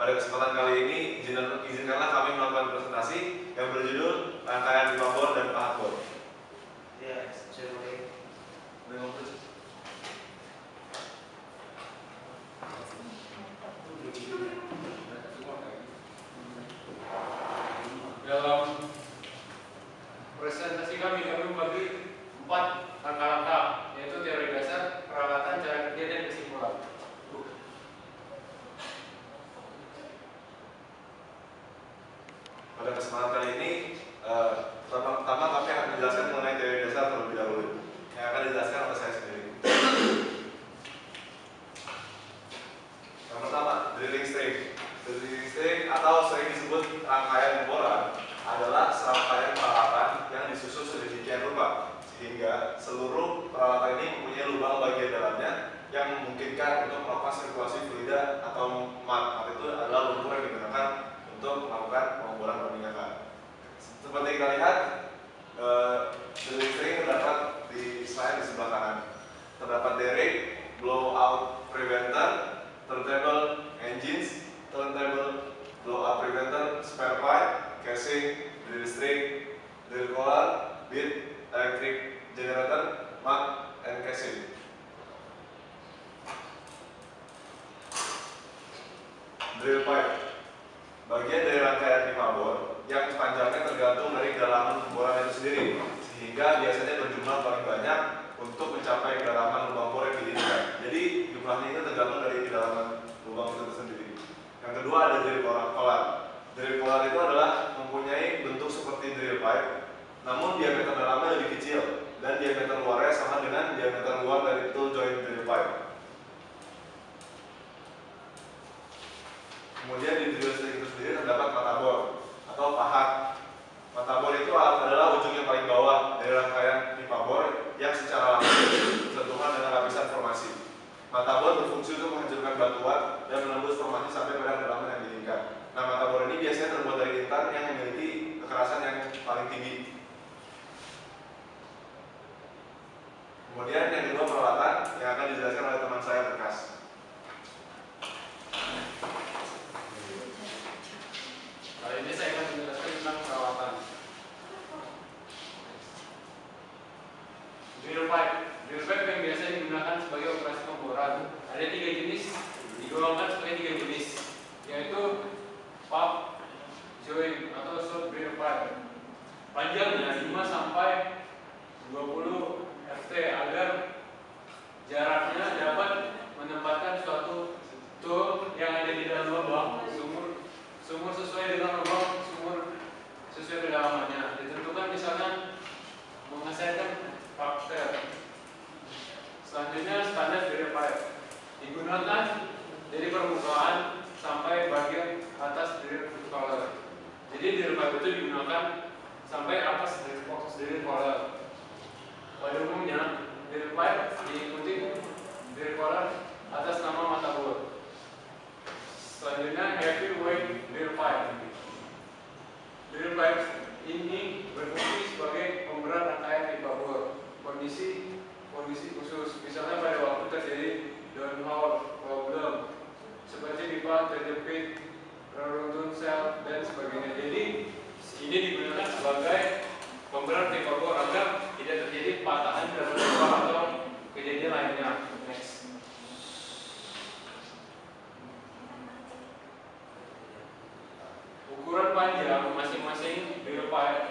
Pada kesempatan kali ini, izinkanlah kami melakukan presentasi yang berjudul Rangkaian Pipa Bor dan Pahat Bor. Ya, saya boleh. Dalam presentasi kami membagi 4 langkah-langkah, yaitu teori dasar, peralatan, cara kerja, dan kesimpulan. Pada kesempatan kali ini, pertama kami akan menjelaskan mengenai teori dasar terlebih dahulu, yang akan dijelaskan oleh saya sendiri. Yang pertama, drilling string. Drilling string atau sering disebut rangkaian boran adalah serangkaian peralatan yang disusun sedemikian rupa sehingga seluruh peralatan ini mempunyai lubang bagian dalamnya yang memungkinkan untuk melakukan sirkulasi fluida atau mat. Itu adalah lumpur yang digunakan untuk melakukan pemboran perminyakan. Seperti kita lihat, drilling string terdapat di slide di sebelah kanan. Terdapat derrick, blowout preventer, turntable engines, turntable blowout preventer, spare pipe, casing, drill string, drill collar, bit, electric generator, mud, and casing. Drill pipe, bagian dari rangkaian pipa bor yang panjangnya tergantung dari kedalaman pemboran itu sendiri, sehingga biasanya berjumlah paling banyak untuk mencapai kedalaman lubang bor yang diinginkan. Jadi jumlahnya itu tergantung dari kedalaman lubang itu sendiri. Yang kedua ada drill collar. Drill collar itu adalah mempunyai bentuk seperti drill pipe, namun diameter dalamnya lebih kecil dan diameter luarnya sama dengan diameter luar dari tool joint drill pipe. Kemudian di drill string itu sendiri terdapat mata bor atau pahat. Mata bor itu adalah ujung yang paling bawah dari rangkaian pipa bor yang secara langsung bersentuhan dengan lapisan formasi. Mata bor berfungsi untuk menghancurkan batuan dan menembus formasi sampai pada kedalaman yang diinginkan. Nah, mata bor ini biasanya terbuat dari intan yang memiliki kekerasan yang paling tinggi. Kemudian yang kedua peralatan yang akan dijelaskan oleh teman saya Berkas. Kali ini saya akan menjelaskan tentang peralatan. Drill pipe. Drill pipe yang biasa digunakan sebagai operasi pemboran. Ada 3 jenis, digolongkan sebagai 3 jenis, yaitu pump, joint, atau short drill pipe. Panjangnya 5 sampai 20 ft agar jaraknya dapat menempatkan suatu tool yang ada di dalam lubang sumur sesuai dengan lubang sumur sesuai kedalamannya. Ditentukan misalnya mengesetkan faktor. Selanjutnya standar drill pipe digunakan dari permukaan sampai bagian atas drill collar. Jadi drill pipe itu digunakan sampai atas drill collar. Pada umumnya drill pipe diikuti drill collar atas nama mata bor. Selanjutnya heavyweight drill pipe. Drill pipe ini berfungsi sebagai pemberat rangkaian pipa bor. Kondisi khusus, misalnya pada waktu terjadi downhole problem, seperti pipa terjepit, reruntuhan sel, dan sebagainya. Jadi ini digunakan sebagai pemberat pipa bor agar tidak terjadi patahan dalam pipa atau kejadian lainnya. Next. Ukuran panjang masing-masing drill pipe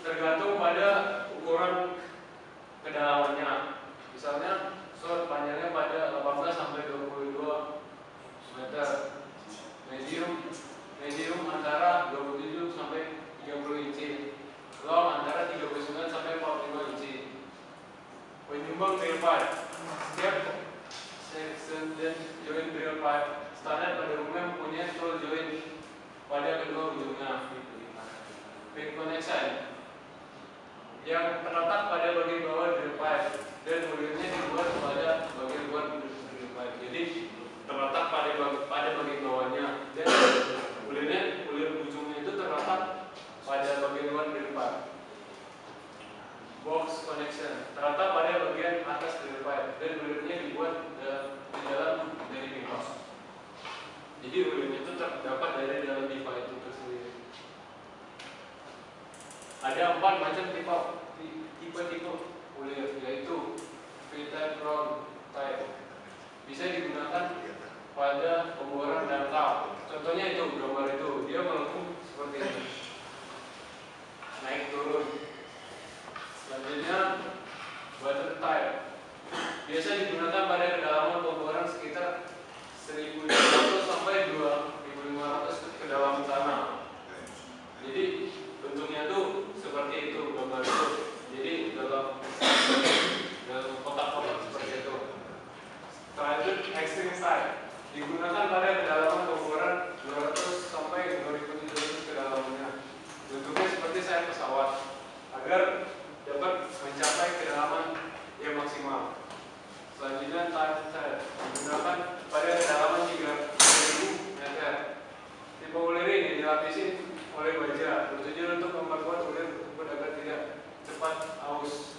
tergantung pada ukuran kedalamannya. Misalnya short panjangnya pada 18 sampai 22 meter. Medium antara 27 sampai 30 inci. Long antara 39 sampai 45 inci. Penyumbang drill pipe. Setiap section dan joint drill pipe standar pada umumnya mempunyai tool joint pada kedua ujungnya. Pin connection yang terletak pada bagian bawah drill pipe dan ulirnya dibuat pada bagian luar drill pipe. Jadi terletak pada bagian bawahnya dan ulir ujungnya itu terletak pada bagian luar drill pipe. Box connection terletak pada bagian atas drill pipe dan ulirnya dibuat di dalam dari pipa. Jadi ulirnya itu 4 macam tipe ulir, yaitu Vitertron type. Bisa digunakan pada pemboran dangkal. Contohnya itu gambar itu, dia melengkung seperti ini, naik turun. Selanjutnya butter type, biasa digunakan pada kedalaman pemboran sekitar 1.500 sampai 2.500 ke dalam tanah. Jadi bentuknya tuh seperti itu gambar itu. Jadi dalam kotak-kotak seperti itu. Selanjut extreme type, digunakan pada kedalaman pemboran 200 sampai 2.700 kedalamannya. Bentuknya seperti sayap pesawat agar dapat mencapai kedalaman yang maksimal. Selanjutnya type digunakan pada kedalaman 3.000 meter. Tipe ulir ini dilapisi oleh baja bertujuan untuk memperkuat ulir tersebut agar tidak cepat aus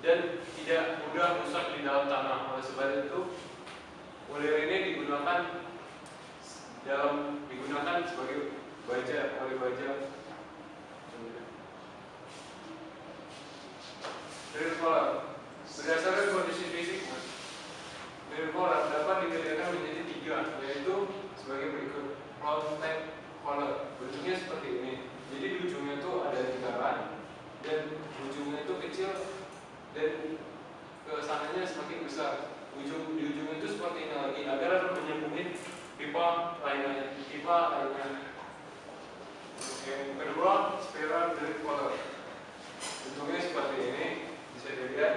dan tidak mudah rusak di dalam tanah. Oleh sebab itu, ulir ini digunakan sebagai baja oleh baja. Drill collar, berdasarkan kondisi fisik, drill collar dapat dibedakan menjadi 3, yaitu sebagai berikut. Round type collar, bentuknya seperti ini. Jadi di ujungnya itu ada lingkaran dan ujungnya itu kecil dan ke sananya semakin besar. Di ujungnya itu seperti ini lagi agar menyambungin pipa lainnya. Yang kedua, spiral drill collar, bentuknya seperti ini. Bisa dilihat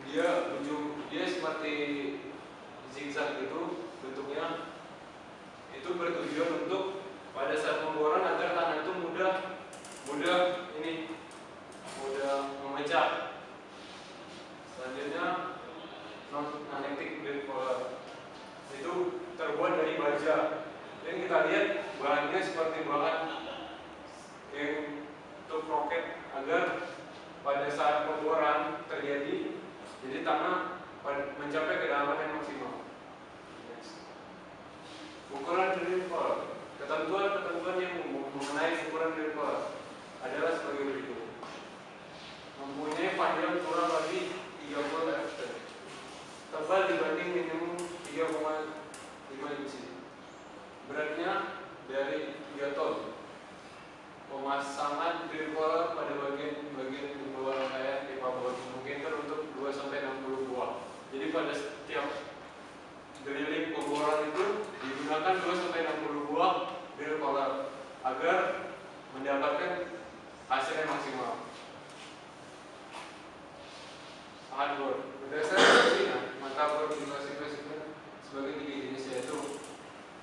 dia seperti zigzag gitu bentuknya. Itu bertujuan untuk pada saat pemboran agar tanah itu mudah memecah. Selanjutnya non-magnetic drill collar, itu terbuat dari baja dan kita lihat bahannya seperti bahan yang untuk roket agar pada saat pemboran terjadi, jadi tanah mencapai kedalaman yang maksimal. Ukuran drill collar, ketentuan yang mengenai ukuran drill collar adalah sebagai berikut. Mempunyai panjang kurang lebih 30 ft, tebal dibanding minimum 3,5 inci, beratnya dari 3 ton. Pemasangan drill collar pada bagian di bawah rangkaian pipa bor mungkin untuk 2-60 buah. Jadi pada setiap drilling pemboran itu digunakan 2-60 buah drill collar agar mendapatkan hasil yang maksimal. Hardbor, berdasarkan China, mata bor diklasifikasikan sebagai 3 jenis, yaitu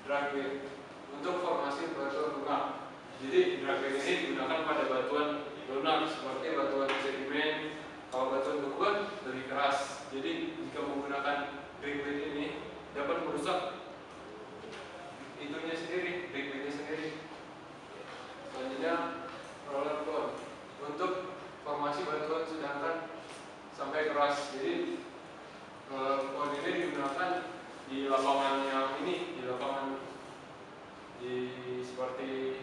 drag bed untuk formasi batuan lunak. Jadi drag bed ini digunakan pada batuan lunak seperti batuan sedimen. Kalau batuan beku kan lebih keras. Jadi jika menggunakan drag bed ini dapat merusak itunya sendiri, drag bednya sendiri. Selanjutnya roller cone untuk formasi batuan sedangkan sampai keras. Jadi roller cone ini digunakan di lapangan yang ini, seperti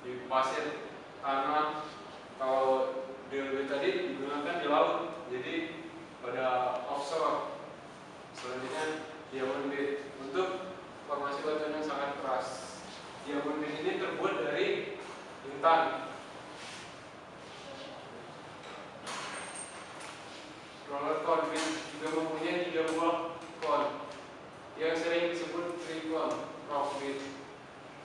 di pasir, karena kalau drill bed tadi digunakan di laut, jadi pada offshore. Selanjutnya diamond bed untuk formasi batuan yang sangat keras. Diamond bed ini terbuat dari intan. Roller cone bed juga mempunyai 3 buah cone yang sering disebut tricone rock bed.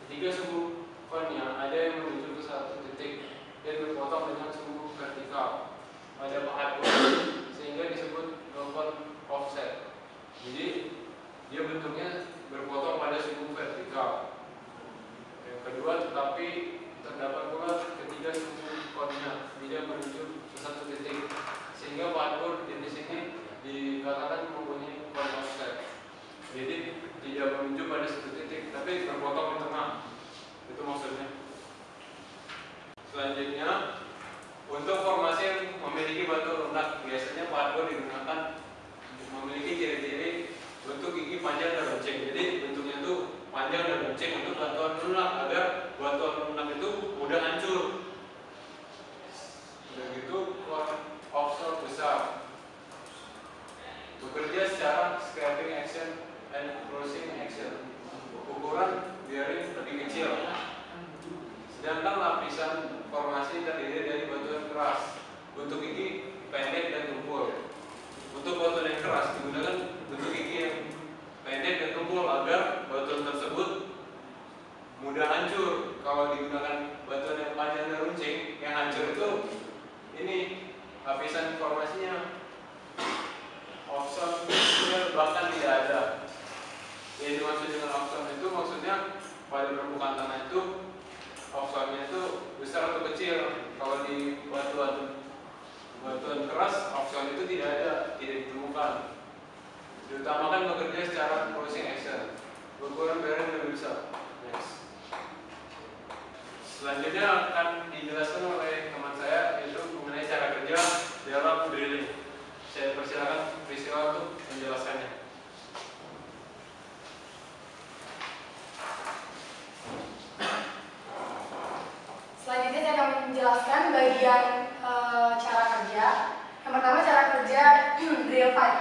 Ketiga sumbu cone-nya ada yang menuju ke satu titik dan berpotong dengan sumbu vertikal pada pahat cone sehingga disebut cone offset. Jadi dia bentuknya berpotong pada sumbu vertikal. Yang kedua, tetapi terdapat pula ketiga sumbu cone-nya tidak menuju ke satu titik sehingga pahat jenis ini dikatakan mempunyai cone offset. Jadi tidak menuju pada satu titik, tapi berpotong di tengah. Itu maksudnya. Selanjutnya, untuk formasi yang memiliki batu lunak, biasanya pahat digunakan memiliki ciri-ciri bentuk gigi panjang dan runcing. Jadi bentuknya itu panjang dan runcing untuk batuan lunak agar batuan lunak itu mudah hancur. kalau digunakan batuan yang panjang dan runcing, yang hancur itu ini lapisan informasinya oxonnya bahkan tidak ada. Yang dimaksud dengan oxon itu maksudnya pada permukaan tanah itu oxonnya itu besar atau kecil. Kalau di batuan keras oxon itu tidak ada, tidak ditemukan. Diutamakan bekerja secara crossing action, berukuran bearing lebih besar. Next. Selanjutnya akan dijelaskan oleh teman saya yaitu mengenai cara kerja dalam drilling. Saya persilakan Priscilla untuk menjelaskannya. Selanjutnya saya akan menjelaskan bagian cara kerja. Yang pertama cara kerja drill pipe.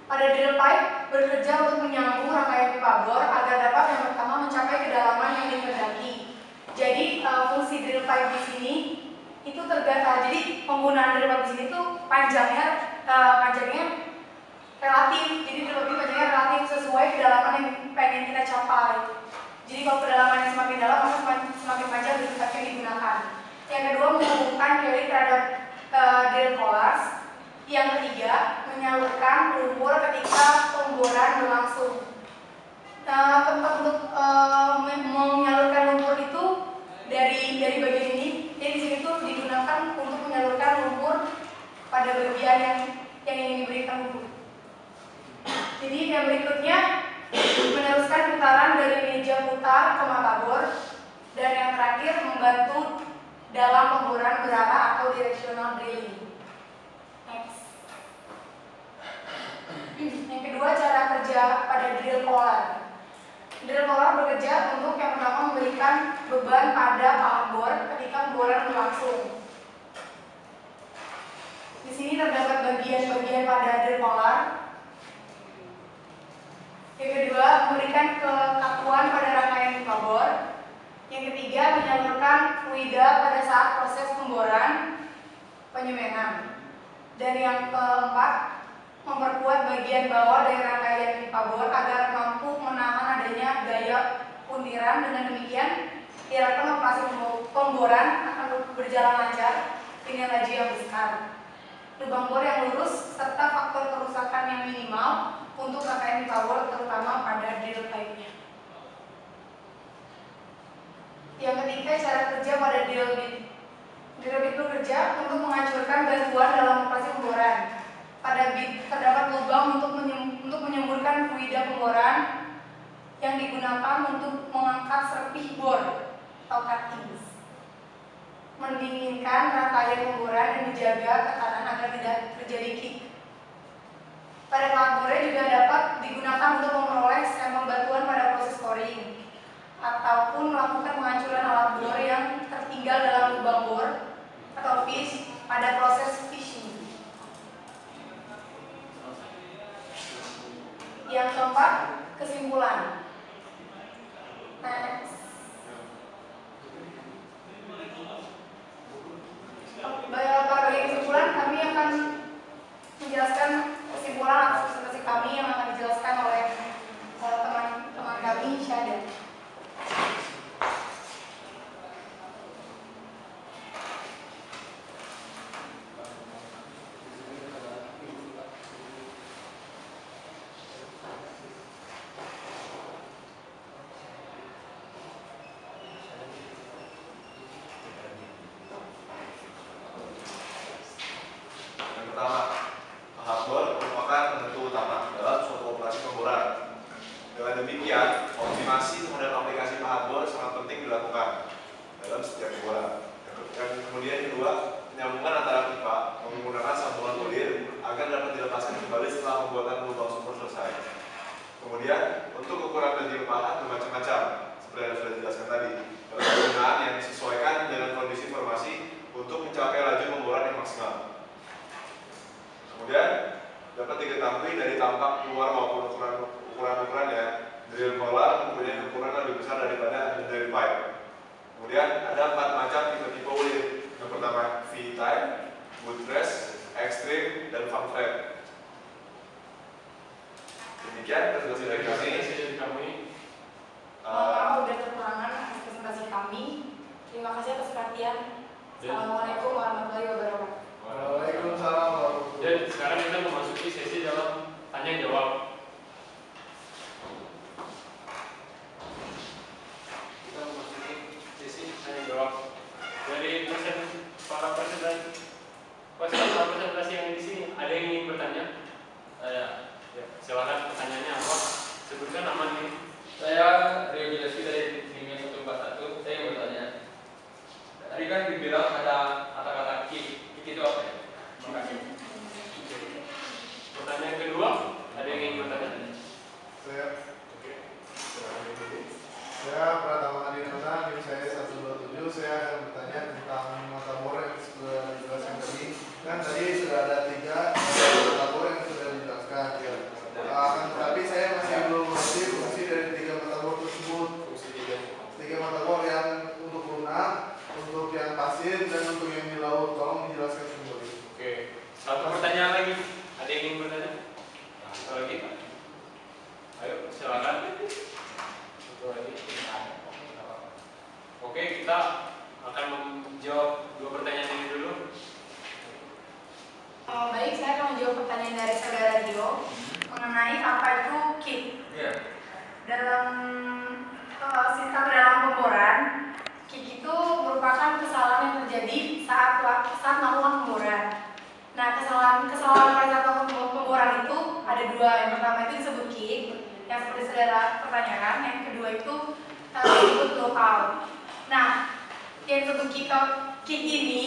Pada drill pipe bekerja untuk menyambung rangkaian pipa bor agar dapat yang pertama mencapai kedalaman yang dikehendaki. Jadi fungsi drill pipe di sini itu jadi penggunaan drill pipe di sini tuh panjangnya relatif. Jadi drill pipe panjangnya relatif sesuai kedalaman yang pengen kita capai. Jadi kalau kedalamannya semakin dalam maka semakin panjang drill pipe yang digunakan. Yang kedua menghubungkan teori terhadap drill collars. Yang ketiga menyalurkan lumpur ketika pemboran berlangsung. Tempat untuk menyalurkan lumpur itu dari bagian ini. Jadi di sini tuh digunakan untuk menyalurkan lumpur pada bagian yang ingin diberikan lumpur. Jadi yang berikutnya meneruskan putaran dari meja putar ke mata bor, dan yang terakhir membantu dalam pemboran berarah atau directional drilling. Next. Yang kedua cara kerja pada drill collar. Drill collar bekerja untuk yang pertama memberikan beban pada pahat bor ketika pemboran berlangsung. Di sini terdapat bagian-bagian pada drill collar. Yang kedua, memberikan kekakuan pada rangkaian pipa bor. Yang ketiga, menyalurkan fluida pada saat proses pemboran penyemengan. Dan yang keempat, memperkuat bagian bawah dari rangkaian pipa bor agar mampu menahan adanya gaya puntiran. Dengan demikian, diharapkan operasi pemboran akan berjalan lancar dengan laju yang besar, lubang bor yang lurus, serta faktor kerusakan yang minimal untuk rangkaian pipa bor, terutama pada drill pipe-nya. Yang ketiga, cara kerja pada drill bit. Drill bit bekerja untuk menghancurkan bantuan dalam operasi pemboran. Pada bit terdapat lubang untuk menyemburkan fluida pemboran yang digunakan untuk mengangkat serpih bor atau cuttings, mendinginkan rangkaian pemboran dan menjaga tekanan agar tidak terjadi kick. Pada pahat bornya juga dapat digunakan untuk memperoleh sampel batuan pada proses coring ataupun melakukan penghancuran alat bor yang tertinggal dalam lubang bor atau fish pada proses fishing. Yang keempat, kesimpulan. Next. Pada kesimpulan kami akan menjelaskan kesimpulan atas presentasi kami yang akan dijelaskan oleh teman-teman kami, Syada. Demikian presentasi dari kami. Udah kekurangan presentasi kami. Saya Pratama Adinata, NIM saya 127. Saya akan bertanya tentang mata bor yang sudah dijelaskan tadi. Kan tadi sudah ada 3 mata bor yang sudah dijelaskan. Akan tetapi saya masih belum mengerti fungsi dari 3 mata bor tersebut. Fungsi 3 mata bor yang untuk lunak, untuk yang pasir, dan untuk yang di laut. Tolong dijelaskan kembali. Oke. Satu pertanyaan lagi. Ada yang ingin bertanya? Satu lagi. Ayo, silakan. Satu lagi. Oke, kita akan menjawab 2 pertanyaan ini dulu. Baik, saya akan menjawab pertanyaan dari saudara Dio mengenai apa itu kick. Iya. Dalam sistem dalam pemboran, kick itu merupakan kesalahan yang terjadi saat melakukan pemboran. Nah, kesalahan pada saat pemboran itu ada 2. Yang pertama itu disebut kick, yang seperti saudara pertanyakan. Yang kedua itu disebut blowout. Nah, yang disebut kick ini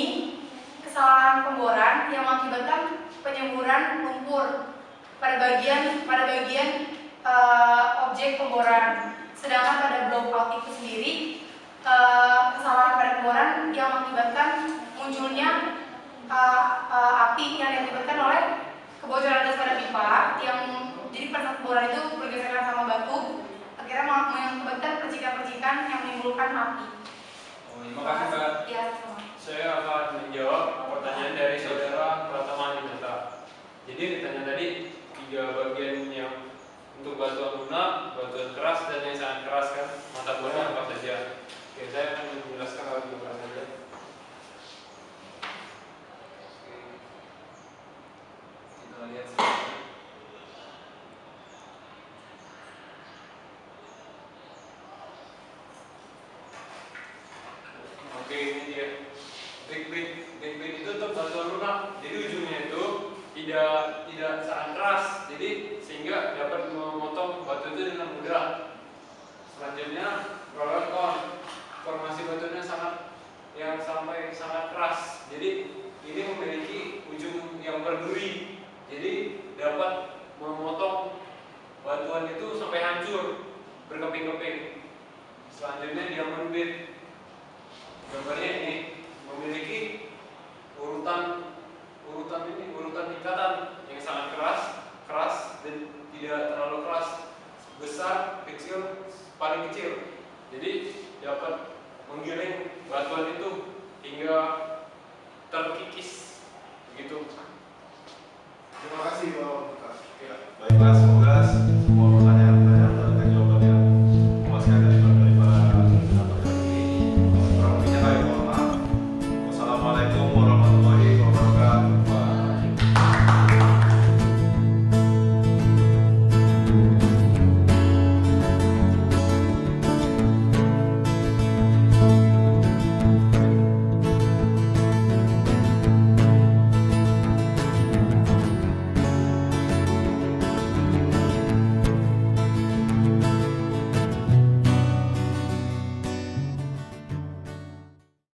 kesalahan pemboran yang mengakibatkan penyemburan lumpur pada bagian objek pemboran. Sedangkan pada blowout itu sendiri kesalahan pada pemboran yang mengakibatkan munculnya api yang diakibatkan oleh kebocoran gas pada pipa, yang jadi pada saat pemboran itu bergesekan sama batu, akhirnya mengakibatkan percikan-percikan yang menimbulkan api. Terima kasih, Mbak. Iya, sama. Saya akan menjawab pertanyaan dari saudara Pratama Adinata. Jadi ditanya tadi 3 bagian yang untuk batuan lunak, batuan keras, dan yang sangat keras kan, mata bornya apa saja. Oke, saya akan menjelaskan hal itu apa saja. Kita lihat sedikit. Oke, ini dia. Backbit itu untuk batuan lunak. Jadi ujungnya itu tidak sangat keras. Jadi sehingga dapat memotong batu itu dengan mudah. Selanjutnya roller cone. Formasi batunya sampai sangat keras. Jadi ini memiliki ujung yang berduri. Jadi dapat memotong batuan itu sampai hancur, berkeping-keping. Selanjutnya diamond bit. Gambarnya ini memiliki urutan tingkatan yang sangat keras dan tidak terlalu keras, besar, kecil, paling kecil. Jadi dapat menggiring batuan itu hingga terkikis. Begitu. Terima kasih Bapak. Baiklah, semoga semua pertanyaan